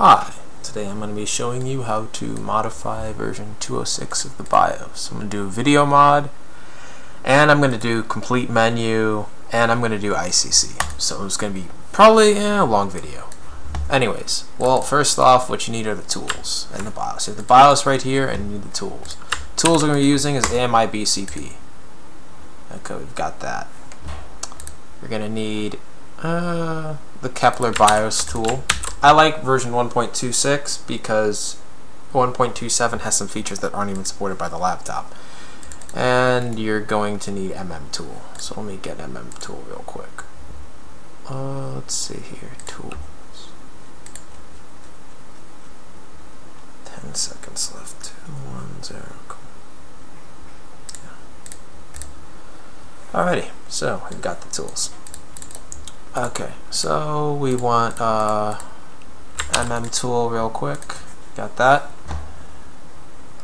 Hi, today I'm going to be showing you how to modify version 206 of the BIOS. I'm going to do a video mod, and I'm going to do complete menu, and I'm going to do ICC. So it's going to be probably a long video. Anyways, well, first off, what you need are the tools and the BIOS. You have the BIOS right here, and you need the tools. The tools I'm going to be using is AMI BCP. Okay, we've got that. You're going to need the Kepler BIOS tool. I like version 1.26 because 1.27 has some features that aren't even supported by the laptop. And you're going to need tool. So let me get tool real quick. Let's see here, tools. 10 seconds left. 210. Yeah. Alrighty, so we've got the tools. Okay, so we want tool real quick. Got that.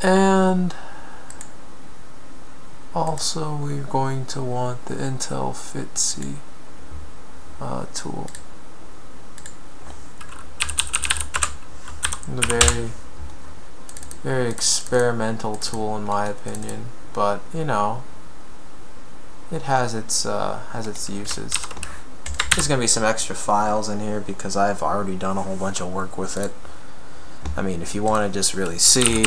And also we're going to want the Intel FITC tool. The very experimental tool in my opinion, but you know, it has its uses. There's going to be some extra files in here because I've already done a whole bunch of work with it. I mean, if you want to just really see,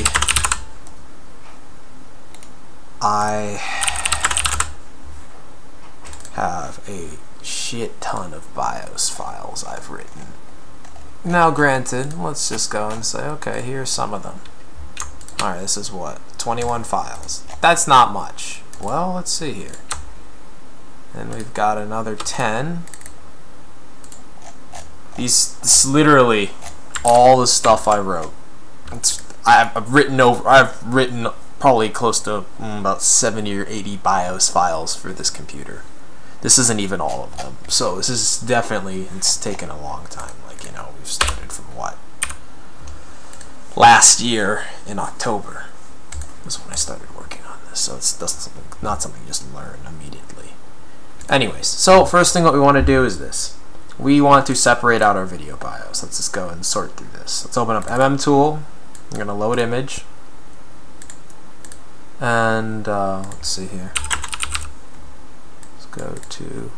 I have a shit ton of BIOS files I've written. Now granted, let's just go and say, okay, here's some of them. Alright, this is what? 21 files. That's not much. Well, let's see here. And we've got another 10. This is literally all the stuff I wrote. I've written probably close to about 70 or 80 BIOS files for this computer. This isn't even all of them. So this is definitely, it's taken a long time. Like, you know, we've started from what? Last year in October was when I started working on this. So it's not something you just learn immediately. Anyways, so first thing what we want to do is this. We want to separate out our video BIOS. Let's just go and sort through this. Let's open up tool. I'm going to load image. And let's see here. Let's go to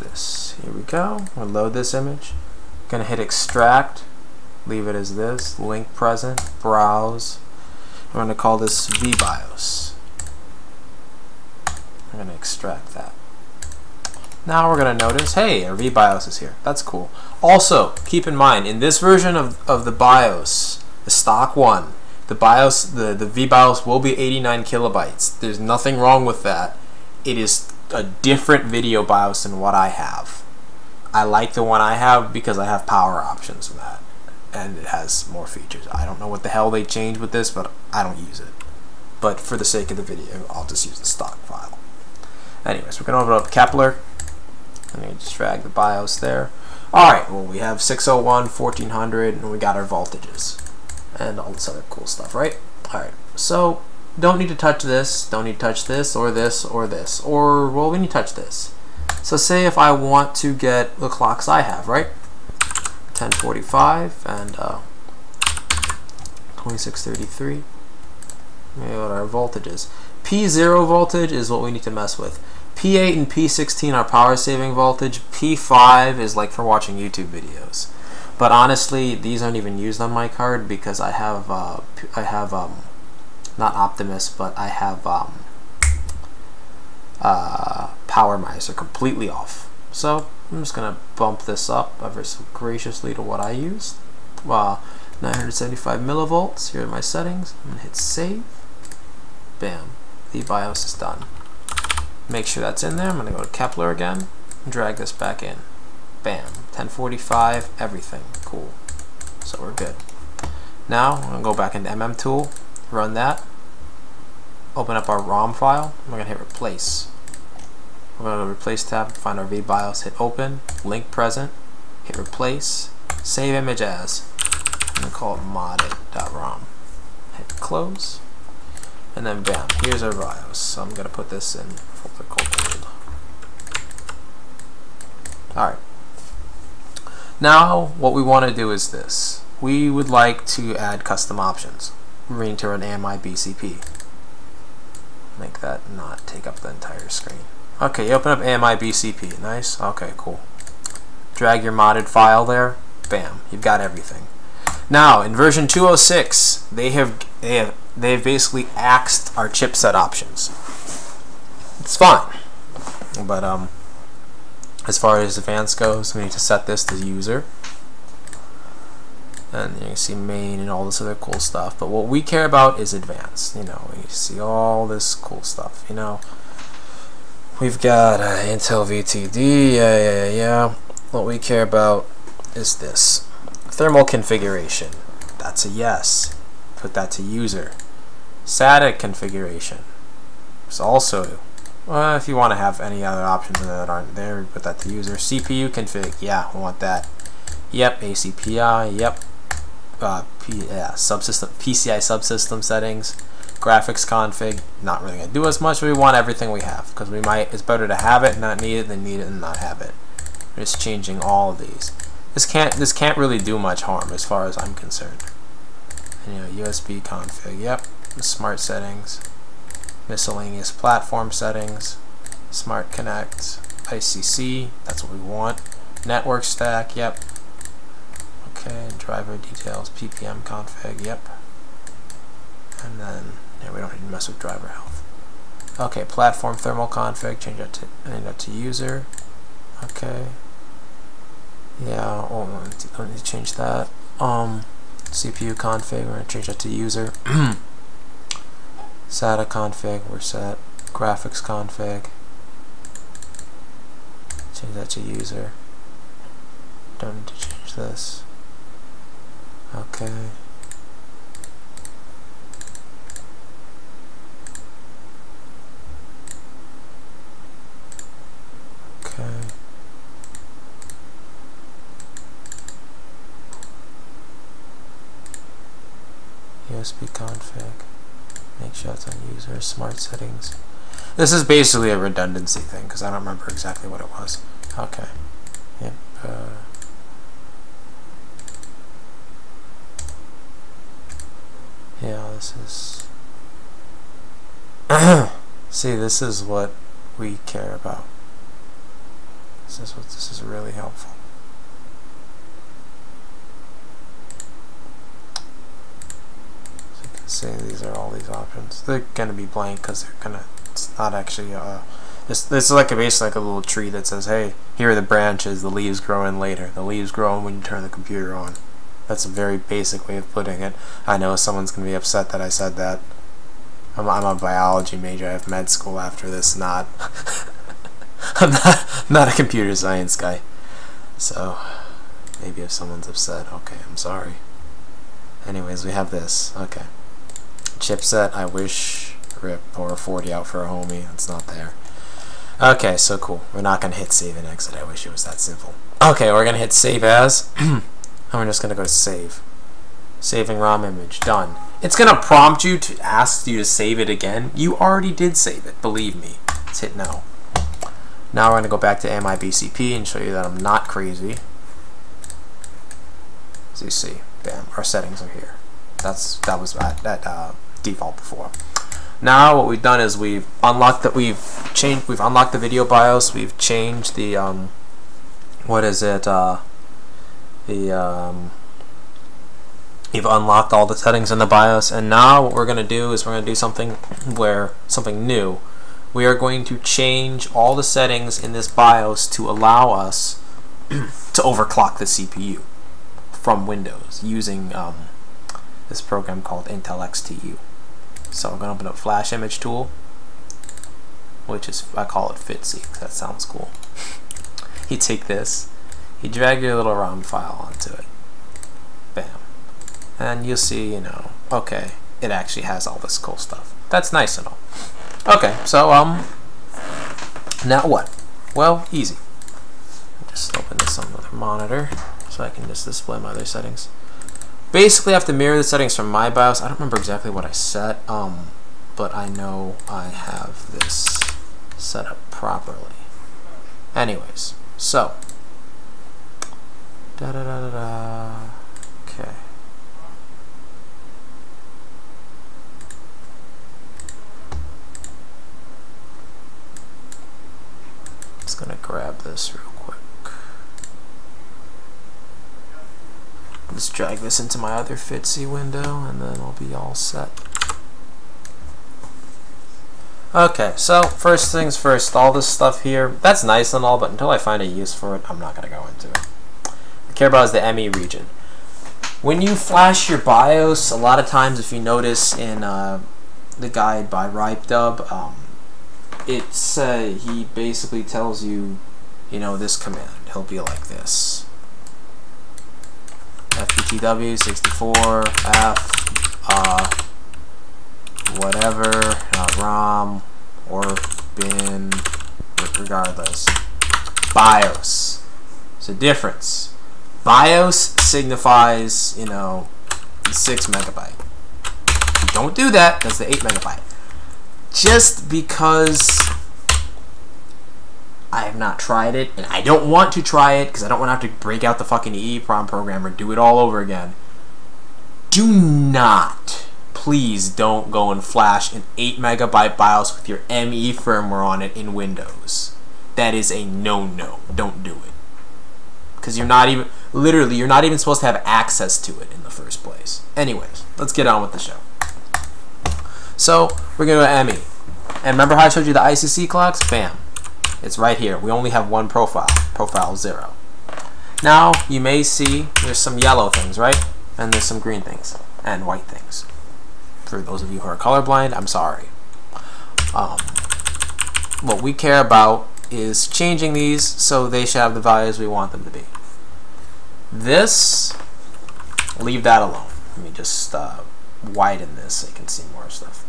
this. Here we go. I'm going to load this image. I'm going to hit extract. Leave it as this. Link present. Browse. I'm going to call this VBIOS. I'm going to extract that. Now we're going to notice, hey, our VBIOS is here. That's cool. Also, keep in mind, in this version of the BIOS, the stock one, the VBIOS will be 89 kilobytes. There's nothing wrong with that. It is a different video BIOS than what I have. I like the one I have because I have power options for that. And it has more features. I don't know what the hell they changed with this, but I don't use it. But for the sake of the video, I'll just use the stock file. Anyways, we're going to open up Kepler. I'm going to just drag the BIOS there. Alright, well, we have 601, 1400, and we got our voltages. And all this other cool stuff, right? Alright, so don't need to touch this, don't need to touch this, or this, or this. Or, well, we need to touch this. So say if I want to get the clocks I have, right? 1045 and 2633. Maybe what our voltages. P0 voltage is what we need to mess with. P8 and P16 are power saving voltage. P5 is like for watching YouTube videos. But honestly, these aren't even used on my card because I have not Optimus, but I have Power Miser completely off. So I'm just gonna bump this up ever so graciously to what I used. 975 millivolts. Here are my settings. I'm gonna hit save. Bam. The BIOS is done. Make sure that's in there. I'm going to go to Kepler again and drag this back in. Bam. 1045, everything. Cool. So we're good. Now I'm going to go back into tool, run that, open up our ROM file. We're going to hit replace. We're going to go to replace tab, find our VBIOS, hit open, link present, hit replace, save image as. I'm going to call it modded.rom. Hit close. And then bam, here's our BIOS. So I'm going to put this in folder called gold. Alright. Now what we want to do is this. We would like to add custom options. We're going to run AMI BCP. Make that not take up the entire screen. Okay, you open up AMI BCP. Nice. Okay, cool. Drag your modded file there. Bam, you've got everything. Now in version 206, they've basically axed our chipset options. It's fine, but as far as advanced goes, we need to set this to user, and you can see main and all this other cool stuff. But what we care about is advanced. You know, we see all this cool stuff. You know, we've got Intel VTD. Yeah. What we care about is this thermal configuration. That's a yes. Put that to user. SATA configuration. It's also, if you want to have any other options that aren't there, put that to user. CPU config. Yeah, we want that. Yep. ACPI. Yep. Subsystem PCI subsystem settings. Graphics config. Not really gonna do as much, but we want everything we have because we might. It's better to have it and not need it than need it and not have it. We're just changing all of these. This can't really do much harm as far as I'm concerned. And, you know, USB config. Yep. Smart settings. Miscellaneous platform settings. Smart connect. ICC. That's what we want. Network stack. Yep. Okay. Driver details. PPM config. Yep. And then we don't need to mess with driver health. Okay. Platform thermal config. Change that to user. Okay. Yeah, I need to change that. CPU config, we're going to change that to user. SATA config, we're set. Graphics config, change that to user. Don't need to change this. Okay. Okay. USB config, make sure it's on user, smart settings. This is basically a redundancy thing because I don't remember exactly what it was. Okay. Yep. Yeah, this is. See, this is what we care about. This is really helpful. See, these are all these options. They're gonna be blank because it's not actually this is like basically like a little tree that says, hey, here are the branches, the leaves grow in later. The leaves grow in when you turn the computer on. That's a very basic way of putting it. I know someone's gonna be upset that I said that. I'm a biology major. I have med school after this. I'm not a computer science guy. So maybe if someone's upset, okay, I'm sorry. Anyways, we have this. Okay. Chipset, I wish, rip, or 40 out for a homie. It's not there. Okay, so cool. We're not going to hit save and exit. I wish it was that simple. Okay, we're going to hit save as, and we're just going to go to save. Saving ROM image. Done. It's going to prompt you to ask you to save it again. You already did save it, believe me. Let's hit no. Now we're going to go back to AMI BCP and show you that I'm not crazy. As you see, bam, our settings are here. That was at default before. Now what we've done is we've unlocked that we've unlocked the video BIOS. We've changed the we've unlocked all the settings in the BIOS, and now what we're going to do is we're going to do something new. We are going to change all the settings in this BIOS to allow us to overclock the CPU from Windows using this program called Intel XTU. So we're going to open up Flash Image Tool, which is, I call it Fitzy, because that sounds cool. You take this, you drag your little ROM file onto it, bam, and you'll see, you know, okay, it actually has all this cool stuff. That's nice and all. Okay, so now what? Well, easy. Just open this on another monitor so I can just display my other settings. Basically, I have to mirror the settings from my BIOS. I don't remember exactly what I set, but I know I have this set up properly. Anyways, so Da da da da da. Okay. Just gonna grab this real quick. Just drag this into my other Fitzy window, and then I'll be all set. Okay, so first things first, all this stuff here, that's nice and all, but until I find a use for it, I'm not going to go into it. What I care about is the ME region. When you flash your BIOS, a lot of times, if you notice in the guide by RipeDub, he basically tells you, you know, this command. He'll be like this. FPTW 64 F whatever ROM or bin, regardless. BIOS. It's a difference. BIOS signifies, you know, 6 megabyte. If you don't do that, that's the 8 megabyte. Just because I have not tried it, and I don't want to try it because I don't want to have to break out the fucking eeprom program or do it all over again. Do not, please don't go and flash an 8 megabyte BIOS with your ME firmware on it in Windows. That is a no-no. Don't do it. Because you're not even, literally, you're not even supposed to have access to it in the first place. Anyways, let's get on with the show. So, we're going to go to ME. And remember how I showed you the ICC clocks? Bam. It's right here. We only have one profile. Profile 0. Now, you may see there's some yellow things, right? And there's some green things. And white things. For those of you who are colorblind, I'm sorry. What we care about is changing these so they should have the values we want them to be. This, leave that alone. Let me just widen this so you can see more stuff.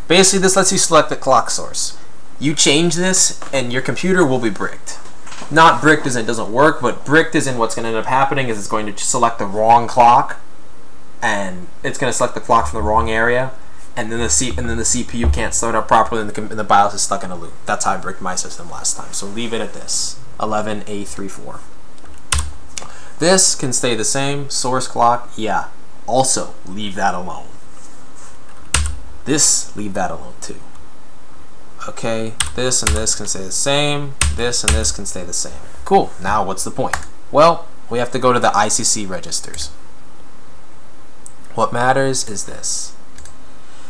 Basically, this lets you select the clock source. You change this, and your computer will be bricked. Not bricked as in it doesn't work, but bricked as in what's going to end up happening is it's going to select the wrong clock, and it's going to select the clock from the wrong area, and then the CPU can't start up properly, and the BIOS is stuck in a loop. That's how I bricked my system last time. So leave it at this, 11A34. This can stay the same. Source clock, yeah. Also, leave that alone. This, leave that alone too. Okay, this and this can stay the same. This and this can stay the same. Cool. Now, what's the point? Well, we have to go to the ICC registers. What matters is this.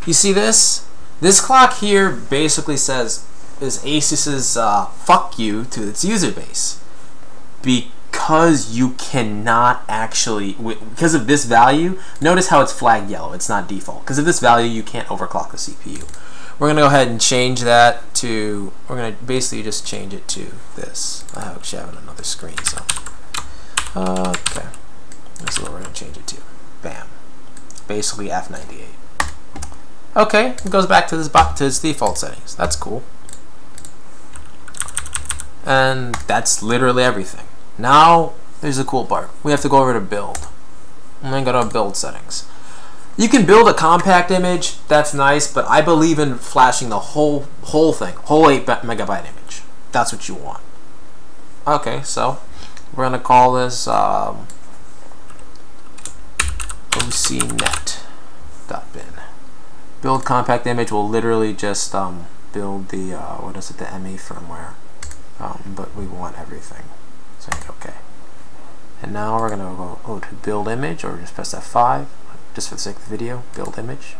You see this? This clock here basically says is ASUS's fuck you to its user base. Because you cannot actually, because of this value, notice how it's flagged yellow. It's not default. Because of this value, you can't overclock the CPU. We're going to go ahead and change that to, we're going to basically just change it to this. I actually have it on another screen, so. Okay. This is what we're going to change it to. Bam. Basically F98. Okay, it goes back to its default settings. That's cool. And that's literally everything. Now, there's the cool part. We have to go over to build. And then go to build settings. You can build a compact image, that's nice, but I believe in flashing the whole thing, whole 8 megabyte image. That's what you want. Okay, so we're gonna call this ocnet.bin. Build compact image will literally just build the what is it, the ME firmware, but we want everything. So okay. And now we're gonna go to build image, or just press F5. Just for the sake of the video, build image.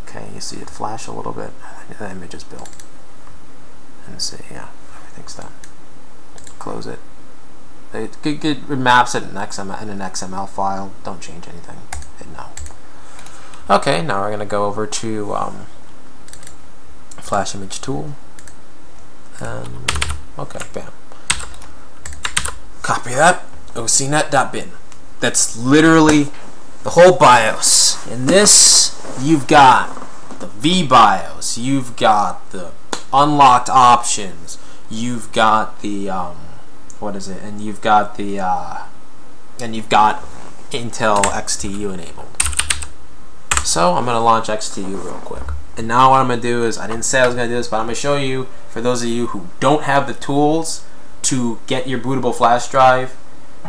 Okay, you see it flash a little bit, and the image is built. And see, yeah, everything's done. Close it. It maps it in an XML file. Don't change anything. Hit no. Okay, now we're gonna go over to Flash Image Tool. Okay, bam. Copy that. ocnet.bin. That's literally the whole BIOS. In this, you've got the VBIOS, you've got the unlocked options, you've got the what is it? And you've got the Intel XTU enabled. So I'm gonna launch XTU real quick. And now what I'm gonna do is, I didn't say I was gonna do this, but I'm gonna show you, for those of you who don't have the tools to get your bootable flash drive,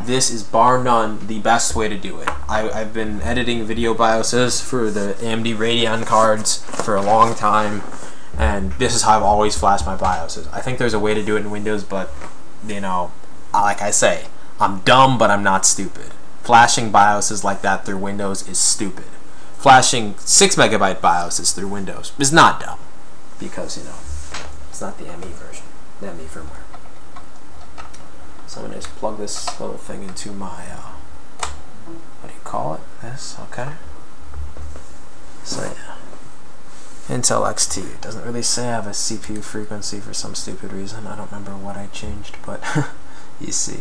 this is bar none the best way to do it. I've been editing video BIOSes for the AMD Radeon cards for a long time, and this is how I've always flashed my BIOSes. I think there's a way to do it in Windows, but you know, like I say, I'm dumb, but I'm not stupid. Flashing BIOSes like that through Windows is stupid. Flashing 6 MB BIOSes through Windows is not dumb, because you know, it's not the ME version, the ME firmware. So I'm going to just plug this little thing into my, what do you call it? This, okay. So yeah, Intel XT. It doesn't really say I have a CPU frequency for some stupid reason. I don't remember what I changed, but you see.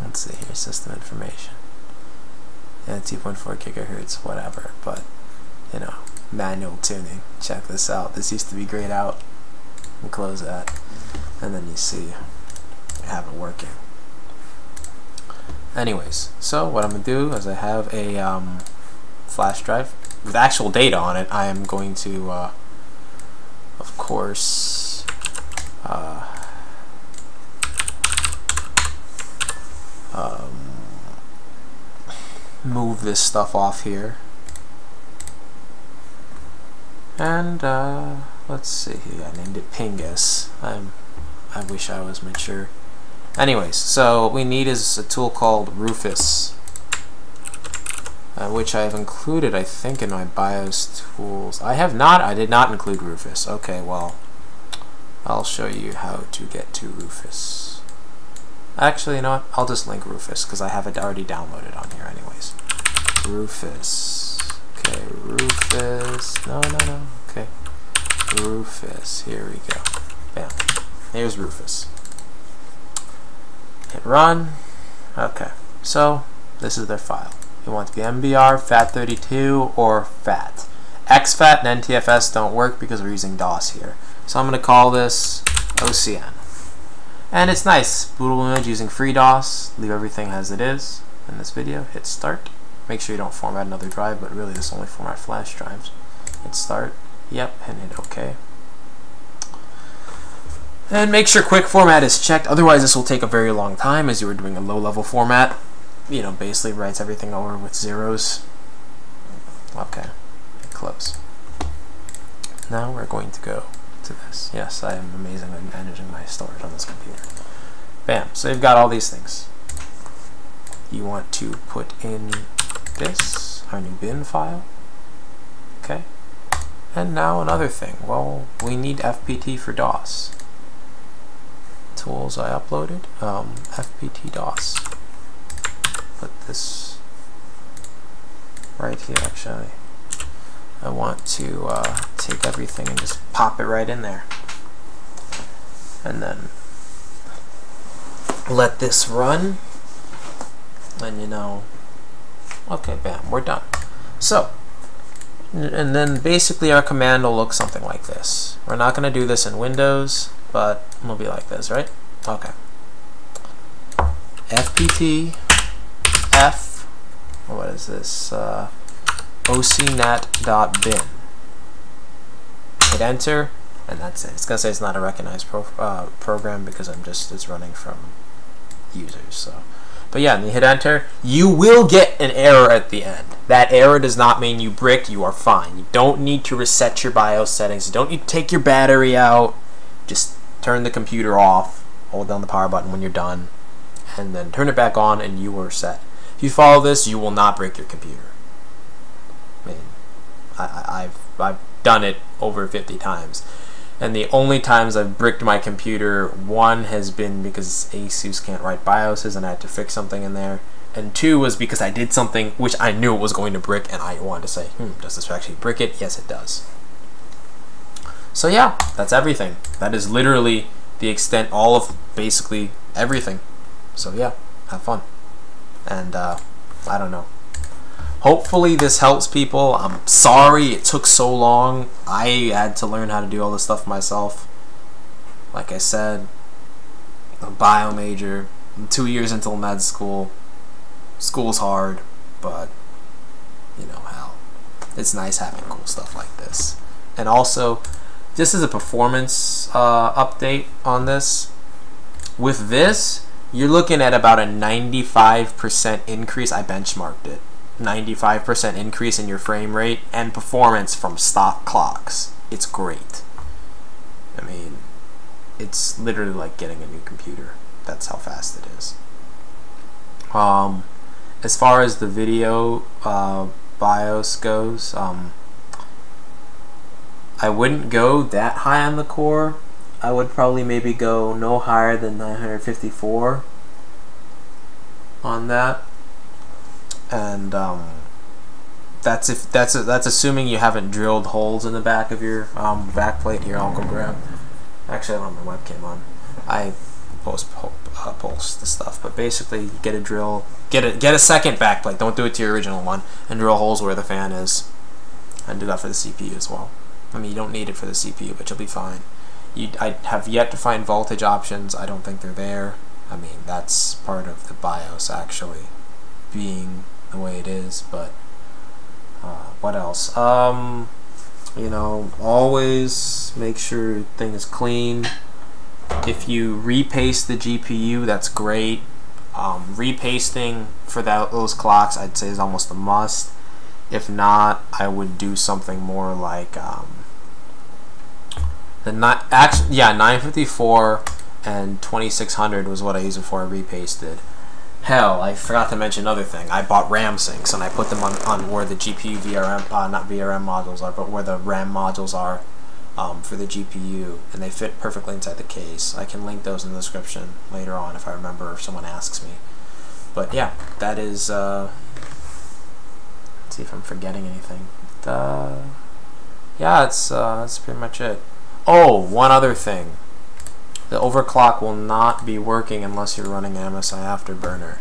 Let's see here, system information. Yeah, 2.4 gigahertz, whatever. But you know, manual tuning. Check this out. This used to be grayed out. And close that, and then you see. Have it working. Anyways, so what I'm going to do is I have a flash drive with actual data on it. I am going to, of course, move this stuff off here. And let's see here. I named it Pingus. I wish I was mature. Anyways, so what we need is a tool called Rufus, which I have included, I think, in my BIOS tools. I did not include Rufus. Okay, well, I'll show you how to get to Rufus. Actually, you know what? I'll just link Rufus, because I have it already downloaded on here anyways. Rufus. Okay, Rufus. No. Okay. Rufus. Here we go. Bam. Here's Rufus. Hit run. Okay, so this is their file. You want to be MBR, FAT32, or FAT. XFAT and NTFS don't work because we're using DOS here. So I'm going to call this OCN. And it's nice. Bootable image using FreeDOS. Leave everything as it is in this video. Hit start. Make sure you don't format another drive, but really this only format flash drives. Hit start. Yep, and hit OK. And make sure quick format is checked, otherwise this will take a very long time as you were doing a low-level format. You know, basically writes everything over with zeros. Okay, close. Now we're going to go to this. Yes, I am amazing at managing my storage on this computer. Bam, so you've got all these things. You want to put in this, our new bin file. Okay, and now another thing. Well, we need FPT for DOS. Tools I uploaded, FPT DOS. Put this right here. Actually, I want to take everything and just pop it right in there, and then let this run. And you know, okay, bam, we're done. So, and then basically our command will look something like this. We're not going to do this in Windows, but it'll be like this, right? Okay. FPT F, what is this? ocnet.bin. Hit enter, and that's it. It's gonna say it's not a recognized program because it's running from users. So, but yeah, and you hit enter, you will get an error at the end. That error does not mean you bricked. You are fine. You don't need to reset your BIOS settings. You don't need to take your battery out. Just turn the computer off, hold down the power button when you're done, and then turn it back on and you are set. If you follow this, you will not break your computer. I mean, I've done it over 50 times, and the only times I've bricked my computer, one has been because ASUS can't write BIOSes and I had to fix something in there, and two was because I did something which I knew it was going to brick and I wanted to say, does this actually brick it? Yes, it does. So yeah, that's everything. That is literally the extent, all of basically everything. So yeah, have fun. And I don't know. Hopefully this helps people. I'm sorry it took so long. I had to learn how to do all this stuff myself. Like I said, I'm a bio major. I'm 2 years until med school. School's hard, but you know, hell, it's nice having cool stuff like this. And also, just as a performance update on this, with this, you're looking at about a 95% increase. I benchmarked it. 95% increase in your frame rate and performance from stock clocks. It's great. I mean, it's literally like getting a new computer. That's how fast it is. As far as the video BIOS goes, I wouldn't go that high on the core. I would probably maybe go no higher than 954 on that, and that's assuming you haven't drilled holes in the back of your back plate. Here, I'll go grab. Actually, I don't have my webcam on. I post the stuff, but basically, get a drill, get a second back plate. Don't do it to your original one, and drill holes where the fan is, and do that for the CPU as well. I mean, you don't need it for the CPU, but you'll be fine. I have yet to find voltage options. I don't think they're there. I mean, that's part of the BIOS actually being the way it is, but what else? You know, always make sure your thing is clean. If you repaste the GPU, that's great. Repasting for those clocks, I'd say, is almost a must. If not, I would do something more like 954 and 2600 was what I used before I repasted. Hell, I forgot to mention another thing. I bought RAM sinks and I put them on where the GPU VRM, not VRM modules are, but where the RAM modules are for the GPU, and they fit perfectly inside the case. I can link those in the description later on if I remember, if someone asks me. But yeah, that is. Let's see if I'm forgetting anything. Yeah, that's pretty much it. Oh, one other thing. The overclock will not be working unless you're running MSI Afterburner,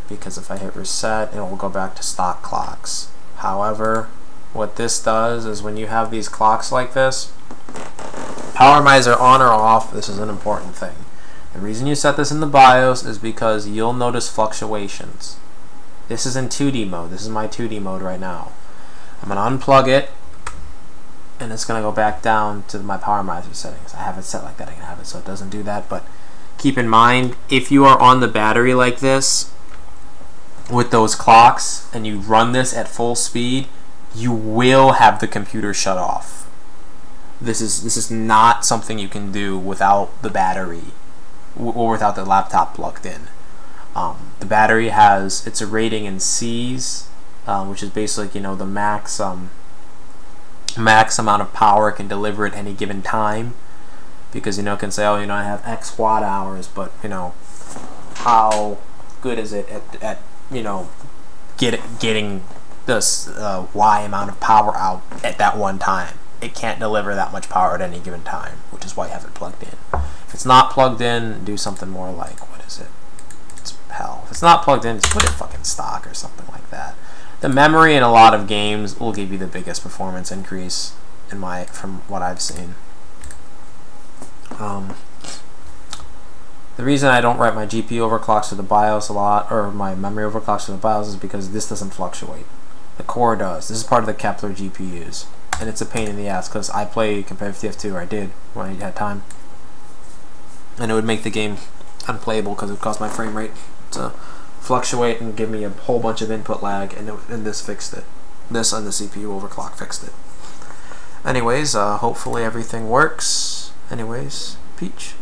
because if I hit reset, it will go back to stock clocks. However, what this does is when you have these clocks like this, power miser on or off, this is an important thing. The reason you set this in the BIOS is because you'll notice fluctuations. This is in 2D mode. This is my 2D mode right now. I'm going to unplug it, and it's going to go back down to my power miser settings. I have it set like that. I can have it so it doesn't do that, but keep in mind, if you are on the battery like this with those clocks and you run this at full speed, you will have the computer shut off. This is not something you can do without the battery or without the laptop plugged in. The battery it's a rating in C's, which is basically, you know, the max amount of power it can deliver at any given time, because, you know, it can say, oh, you know, I have X watt hours, but, you know, how good is it at you know, getting this Y amount of power out at that one time? It can't deliver that much power at any given time, which is why you have it plugged in. If it's not plugged in, do something more like, what is it? Hell, if it's not plugged in, just put it fucking stock or something like that. The memory in a lot of games will give you the biggest performance increase from what I've seen. The reason I don't write my GPU overclocks to the BIOS a lot, or my memory overclocks to the BIOS, is because this doesn't fluctuate. The core does. This is part of the Kepler GPUs, and it's a pain in the ass because I play competitive TF2, or I did when I had time, and it would make the game unplayable because it would cause my frame rate to fluctuate and give me a whole bunch of input lag, and this fixed it. This and the CPU overclock fixed it. Anyways, hopefully everything works. Anyways, peach.